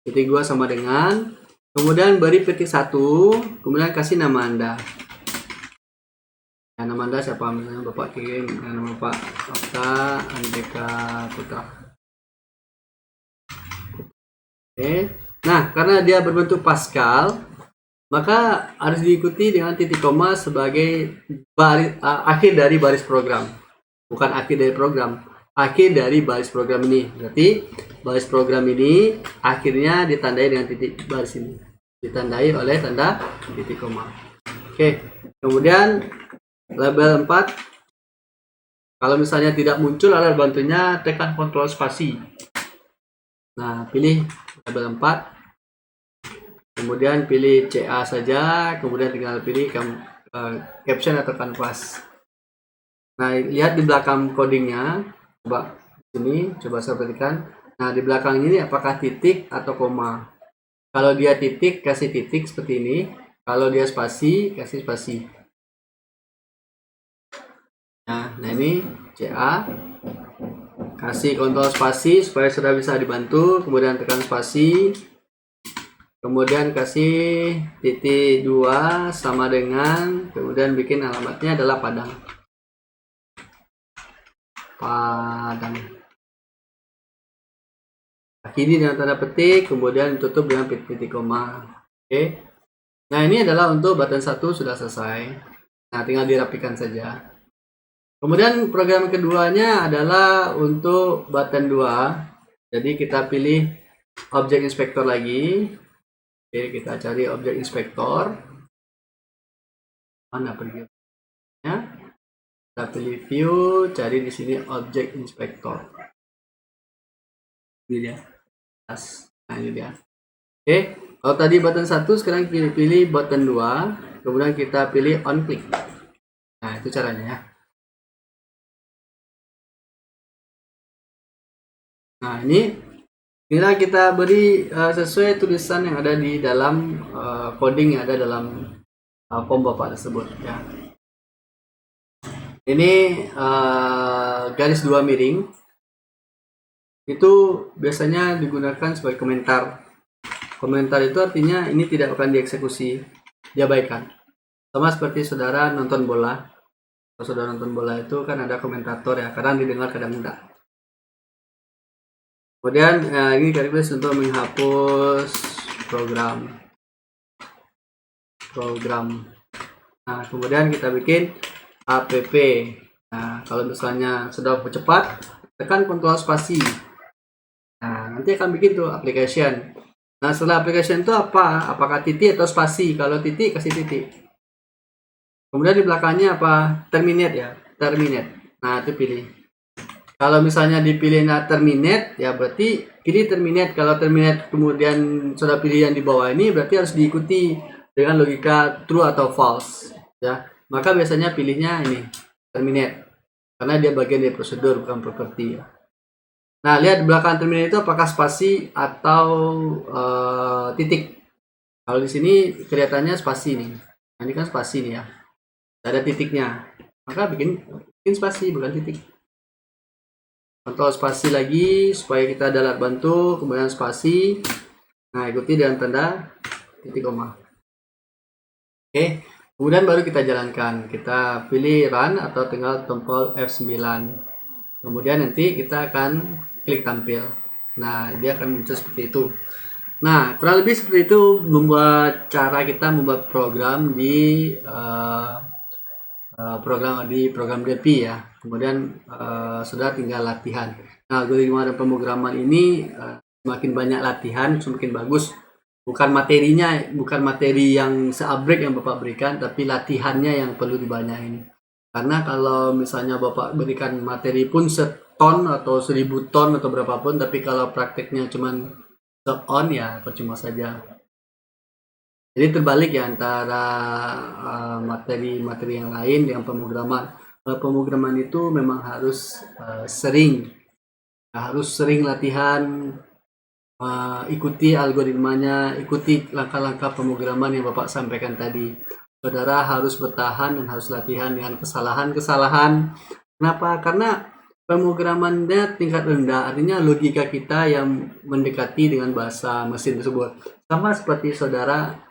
Titik 2 sama dengan. Kemudian beri petik 1. Kemudian kasih nama Anda. Nah, nama Anda siapa? Misalnya Bapak kirim nama Bapak Okta Andika Putra. Oke. Nah, karena dia berbentuk Pascal, maka harus diikuti dengan titik koma sebagai akhir dari baris program. Bukan akhir dari program, akhir dari baris program ini. Berarti baris program ini akhirnya ditandai dengan titik baris ini. Ditandai oleh tanda titik koma. Oke. Kemudian label 4. Kalau misalnya tidak muncul alat bantunya, tekan Ctrl spasi. Nah, pilih label 4. Kemudian pilih CA saja, kemudian tinggal pilih caption atau canvas. Nah, lihat di belakang codingnya, coba sini, coba saya perhatikan. Nah, di belakang ini apakah titik atau koma? Kalau dia titik, kasih titik seperti ini. Kalau dia spasi, kasih spasi. Nah ini CA. Kasih kontrol spasi supaya sudah bisa dibantu. Kemudian tekan spasi. Kemudian kasih titik 2 sama dengan, kemudian bikin alamatnya adalah Padang. Akhiri dengan tanda petik, kemudian tutup dengan titik koma. Oke. Nah ini adalah untuk button 1 sudah selesai. Nah tinggal dirapikan saja. Kemudian program keduanya adalah untuk button 2. Jadi kita pilih objek inspektor lagi. Oke, kita cari objek inspektor. Mana pergi? Ya. Kita pilih view, cari di sini objek inspektor. Ini dia. Nah, ini dia. Oke, kalau tadi button 1, sekarang pilih button 2, kemudian kita pilih on click. Nah, itu caranya ya. Nah, inilah kita beri sesuai tulisan yang ada di dalam coding yang ada dalam form Bapak tersebut ya. Ini garis 2 miring itu biasanya digunakan sebagai komentar. Komentar itu artinya ini tidak akan dieksekusi, diabaikan. Sama seperti saudara nonton bola. Kalau saudara nonton bola itu kan ada komentator ya, kadang didengar kadang tidak. Kemudian ini garis untuk menghapus program. Nah, kemudian kita bikin app. Nah, kalau misalnya sudah cepat, tekan kontrol spasi. Nah, nanti akan bikin tuh application. Nah, setelah application itu apa? Apakah titik atau spasi? Kalau titik, kasih titik. Kemudian di belakangnya apa? Terminate ya, terminate. Nah, itu pilih. Kalau misalnya dipilih terminate, ya berarti pilih terminate. Kalau terminate kemudian sudah pilih yang di bawah ini, berarti harus diikuti dengan logika true atau false. Ya, maka biasanya pilihnya ini terminate, karena dia bagian dari prosedur bukan properti. Ya. Nah, lihat di belakang terminate itu apakah spasi atau titik. Kalau di sini kelihatannya spasi nih. Nah, ini kan spasi nih ya. Ada titiknya. Maka bikin spasi bukan titik. Kontrol spasi lagi supaya kita ada alat bantu, kemudian spasi. Nah, ikuti dengan tanda titik koma. Oke, kemudian baru kita jalankan. Kita pilih run atau tinggal tombol F9. Kemudian nanti kita akan klik tampil. Nah, dia akan muncul seperti itu. Nah, kurang lebih seperti itu membuat cara kita membuat program di program DP ya. Kemudian sudah tinggal latihan. Nah, algoritma dan pemrograman ini semakin banyak latihan semakin bagus. Bukan materinya, bukan materi yang seabrek yang Bapak berikan, tapi latihannya yang perlu dibanyakin. Karena kalau misalnya Bapak berikan materi pun seton atau 1000 ton atau berapapun, tapi kalau prakteknya cuman on ya percuma saja. Jadi terbalik ya antara materi-materi yang lain dengan pemrograman. Pemrograman itu memang harus sering latihan, ikuti algoritmanya, ikuti langkah-langkah pemrograman yang Bapak sampaikan tadi. Saudara harus bertahan dan harus latihan dengan kesalahan-kesalahan. Kenapa? Karena pemrogramannya tingkat rendah, artinya logika kita yang mendekati dengan bahasa mesin tersebut. Sama seperti saudara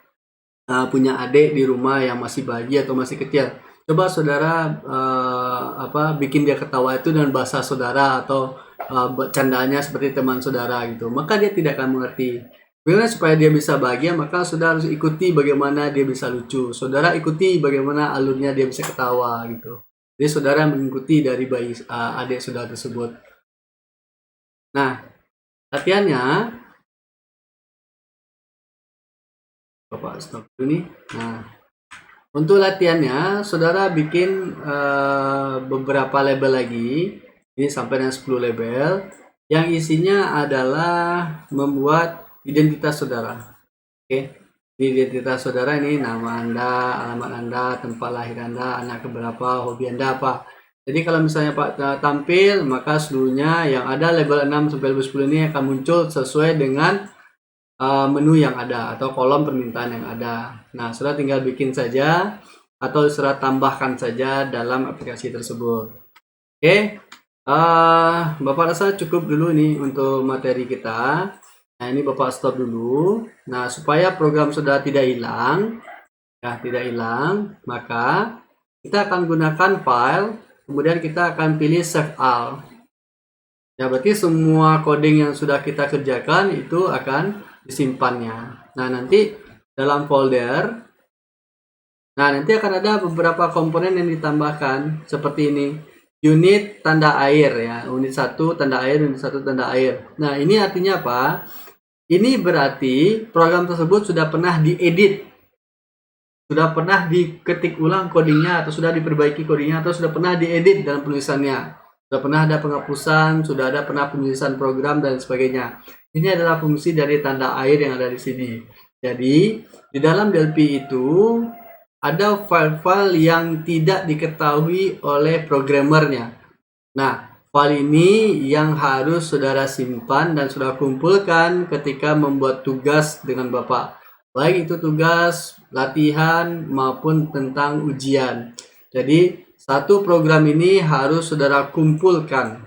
punya adik di rumah yang masih bayi atau masih kecil. Coba saudara bikin dia ketawa itu dengan bahasa saudara atau candaannya seperti teman saudara gitu. Maka dia tidak akan mengerti. Bagaimana supaya dia bisa bahagia, maka saudara harus ikuti bagaimana dia bisa lucu. Saudara ikuti bagaimana alurnya dia bisa ketawa gitu. Jadi saudara mengikuti dari bayi adik saudara tersebut. Nah, latihannya Bapak stop dulu nih. Nah, untuk latihannya saudara bikin beberapa label lagi. Ini sampai dengan 10 label yang isinya adalah membuat identitas saudara. Oke. Identitas saudara ini nama Anda, alamat Anda, tempat lahir Anda, anak keberapa, hobi Anda apa. Jadi kalau misalnya Pak tampil, maka seluruhnya yang ada label 6 sampai label 10 ini akan muncul sesuai dengan menu yang ada atau kolom permintaan yang ada. Nah, saudara tinggal bikin saja atau saudara tambahkan saja dalam aplikasi tersebut. Oke, Bapak rasa cukup dulu nih untuk materi kita. Nah, ini Bapak stop dulu. Nah, supaya program saudara tidak hilang, maka kita akan gunakan file, kemudian kita akan pilih save all. Ya, berarti semua coding yang sudah kita kerjakan itu akan disimpannya. Nah, nanti dalam folder, nanti akan ada beberapa komponen yang ditambahkan seperti ini. Unit tanda air ya, unit 1 tanda air, unit 1 tanda air. Nah, ini artinya apa? Ini berarti program tersebut sudah pernah diedit, sudah pernah diketik ulang codingnya, atau sudah diperbaiki codingnya, atau sudah pernah diedit dalam penulisannya. Sudah pernah ada penghapusan, sudah ada pernah penulisan program dan sebagainya. Ini adalah fungsi dari tanda air yang ada di sini. Jadi, di dalam DLP itu ada file-file yang tidak diketahui oleh programmernya. Nah, file ini yang harus saudara simpan dan saudara kumpulkan ketika membuat tugas dengan Bapak. Baik itu tugas, latihan, maupun tentang ujian. Jadi, satu program ini harus saudara kumpulkan.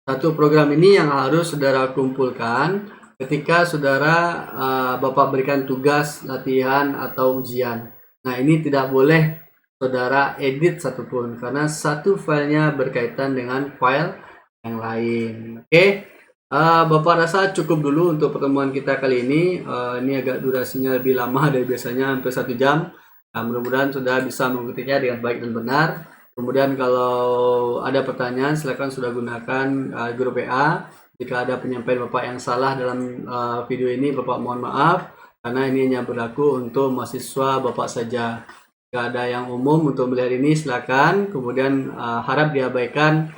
Satu program ini yang harus saudara kumpulkan ketika saudara Bapak berikan tugas, latihan, atau ujian. Nah, ini tidak boleh saudara edit satupun, karena satu filenya berkaitan dengan file yang lain. Oke, Bapak rasa cukup dulu untuk pertemuan kita kali ini. Ini agak durasinya lebih lama dari biasanya, hampir 1 jam. Nah, mudah-mudahan sudah bisa mengikutinya dengan baik dan benar. Kemudian kalau ada pertanyaan, silakan sudah gunakan grup WA. Jika ada penyampaian Bapak yang salah dalam video ini, Bapak mohon maaf, karena ini hanya berlaku untuk mahasiswa Bapak saja. Jika ada yang umum untuk melihat ini, silakan. Kemudian harap diabaikan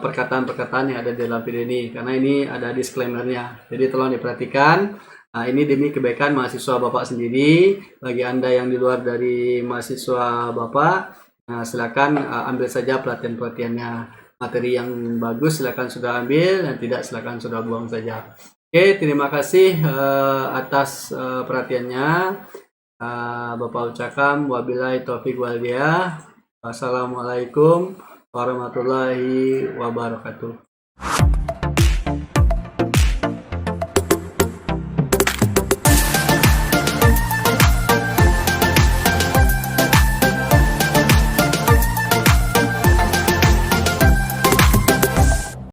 perkataan-perkataan yang ada di dalam video ini, karena ini ada disclaimer-nya. Jadi tolong diperhatikan. Nah, ini demi kebaikan mahasiswa Bapak sendiri. Bagi Anda yang di luar dari mahasiswa Bapak, silakan ambil saja pelatihan-pelatihannya. Materi yang bagus silakan sudah ambil, dan tidak silakan sudah buang saja. Oke, terima kasih atas perhatiannya. Bapak ucapkan wabillahi taufiq wal hidayah. Wassalamualaikum warahmatullahi wabarakatuh.